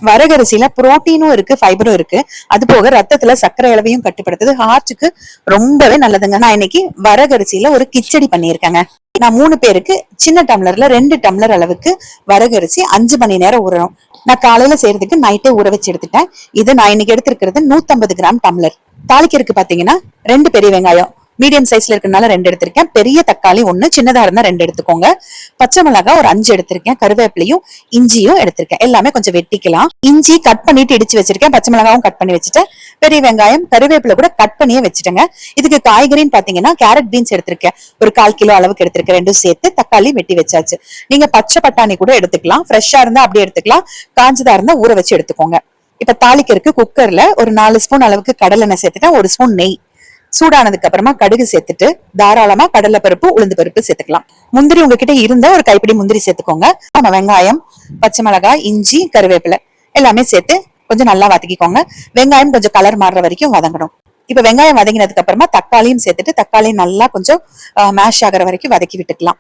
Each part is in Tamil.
வரகரிசியில புரோட்டீனும் இருக்கு, ஃபைபரும் இருக்கு. அது போக ரத்தத்துல சர்க்கரை அளவையும் கட்டுப்படுத்துது. ஹார்ட்டுக்கு ரொம்பவே நல்லதுங்க. நான் இன்னைக்கு வரகரிசியில ஒரு கிச்சடி பண்ணியிருக்கேங்க. நான் 3 பேருக்கு சின்ன டம்ளர்ல 2 டம்ளர் அளவுக்கு வரகரிசி 5 மணி நேரம் ஊறணும். நான் காலையில செய்யறதுக்கு நைட்டே ஊற வச்சு எடுத்துட்டேன். இது நான் இன்னைக்கு எடுத்திருக்கிறது 150 கிராம் டம்ளர். தாளிக்கிறதுக்கு பாத்தீங்கன்னா 2 பெரிய வெங்காயம் மீடியம் சைஸ்ல இருக்கனால 2 எடுத்திருக்கேன். பெரிய தக்காளி 1, சின்னதா இருந்தா 2 எடுத்துக்கோங்க. பச்சை மிளகாய் ஒரு 5 எடுத்திருக்கேன். கருவேப்பிலையும் இஞ்சியும் எடுத்திருக்கேன். எல்லாமே கொஞ்சம் வெட்டிக்கலாம். இஞ்சி கட் பண்ணிட்டு இடிச்சு வச்சிருக்கேன். பச்சை மிளகாவும் கட் பண்ணி வச்சுட்டேன். பெரிய வெங்காயம் கருவேப்பிலை கூட கட் பண்ணியே வச்சுட்டேங்க. இதுக்கு காய்கறின்னு பாத்தீங்கன்னா கேரட் பீன்ஸ் எடுத்திருக்கேன். ஒரு 1/4 கிலோ அளவுக்கு எடுத்திருக்கேன். 2 சேர்த்து தக்காளி வெட்டி வச்சாச்சு. நீங்க பச்சை பட்டாணி கூட எடுத்துக்கலாம். ஃப்ரெஷ்ஷா இருந்தா அப்படியே எடுத்துக்கலாம். காஞ்சதா இருந்தா ஊற வச்சு எடுத்துக்கோங்க. இப்ப தாளிக்கிறதுக்கு குக்கர்ல ஒரு 4 ஸ்பூன் அளவுக்கு கடலெண்ணெய் சேர்த்துட்டேன். 1 ஸ்பூன் நெய் சூடானதுக்கு அப்புறமா கடுகு சேர்த்துட்டு தாராளமா கடலை பருப்பு உளுந்து பருப்பு சேர்த்துக்கலாம். முந்திரி உங்ககிட்ட இருந்தா ஒரு கைப்பிடி முந்திரி சேர்த்துக்கோங்க. நம்ம வெங்காயம் பச்சை மிளகாய் இஞ்சி கருவேப்பிலை எல்லாமே சேர்த்து கொஞ்சம் நல்லா வதக்கிக்கோங்க. வெங்காயம் கொஞ்சம் கலர் மாறுற வரைக்கும் வதங்கணும். இப்ப வெங்காயம் வதங்கினதுக்கு அப்புறமா தக்காளியும் சேர்த்துட்டு தக்காளியும் நல்லா கொஞ்சம் மேஷ் ஆகிற வரைக்கும் வதக்கி விட்டுக்கலாம்.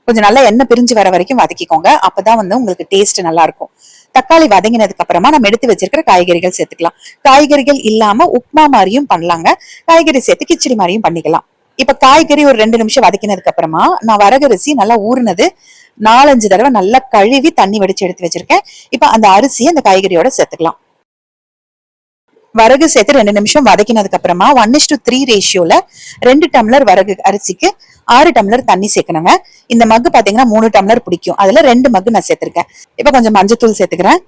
கொஞ்சம் நல்லா எண்ணெய் பிரிஞ்சு வர வரைக்கும் வதக்கிக்கோங்க. அப்பதான் உங்களுக்கு டேஸ்ட் நல்லா இருக்கும். தக்காளி வதங்கினதுக்கு அப்புறமா நம்ம எடுத்து வச்சிருக்கிற காய்கறிகள் சேர்த்துக்கலாம். காய்கறிகள் இல்லாம உப்புமா மாதிரியும் பண்ணலாங்க. காய்கறி சேர்த்து கிச்சடி மாதிரியும் பண்ணிக்கலாம். இப்ப காய்கறி ஒரு 2 நிமிஷம் வதக்கினதுக்கு அப்புறமா நான் வரகரிசி நல்லா ஊறினது 4-5 தடவை நல்லா கழுவி தண்ணி வடிச்சு எடுத்து வச்சிருக்கேன். இப்ப அந்த அரிசியை அந்த காய்கறியோட சேர்த்துக்கலாம். வரகு சேர்த்து 2 நிமிஷம் வதக்கினதுக்கு அப்புறமா 1:3 ரேஷியோல 2 டம்ளர் வரகு அரிசிக்கு 6 டம்ளர் தண்ணி சேர்க்கணுங்க. இந்த மக்கு பாத்தீங்கன்னா 3 டம்ளர் பிடிக்கும். அதுல 2 மக்கு நான் சேர்த்திருக்கேன். இப்ப கொஞ்சம் மஞ்சத்தூள் சேர்த்துக்கிறேன்.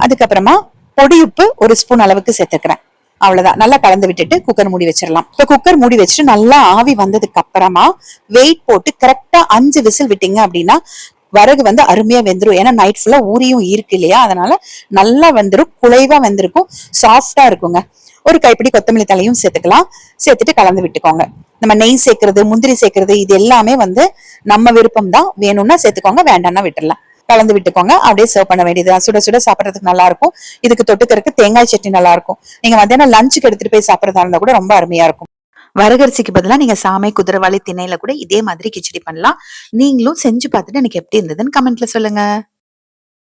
அதுக்கப்புறமா பொடி உப்பு 1 ஸ்பூன் அளவுக்கு சேர்த்துக்கிறேன். அவ்வளவுதான். நல்லா கலந்து விட்டுட்டு குக்கர் மூடி வச்சிடலாம். இப்ப குக்கர் மூடி வச்சுட்டு நல்லா ஆவி வந்ததுக்கு அப்புறமா வெயிட் போட்டு கரெக்டா 5 விசில் விட்டீங்க அப்படின்னா வரகு அருமையா வெந்துரும். ஏன்னா நைட் ஃபுல்லா ஊறியும் இருக்கு இல்லையா, அதனால நல்லா வெந்துரும். குலைவா வெந்திருக்கும், சாஃப்டா இருக்குங்க. ஒரு கைப்பிடி கொத்தமல்லி தலையும் சேர்த்துக்கலாம். சேர்த்துட்டு கலந்து விட்டுக்கோங்க. நம்ம நெய் சேர்க்கறது முந்திரி சேர்க்கறது இது எல்லாமே நம்ம விருப்பம் தான். வேணும்னா சேர்த்துக்கோங்க, வேண்டாம்னா விட்டுடலாம். கலந்து விட்டுக்கோங்க. அப்படியே சர்வ் பண்ண வேண்டியது. சுட சுட சாப்பிடறதுக்கு நல்லா இருக்கும். இதுக்கு தொட்டுக்கிறதுக்கு தேங்காய் சட்னி நல்லா இருக்கும். நீங்க மத்தியானம் லஞ்சுக்கு எடுத்துட்டு போய் சாப்பிடறதா இருந்தா கூட ரொம்ப அருமையா இருக்கும். வரகரிசிக்கு பதிலா நீங்க சாமை குதிரைவாளி திணையில கூட இதே மாதிரி கிச்சடி பண்ணலாம். நீங்களும் செஞ்சு பார்த்துட்டு எனக்கு எப்படி இருந்ததுன்னு கமெண்ட்ல சொல்லுங்க.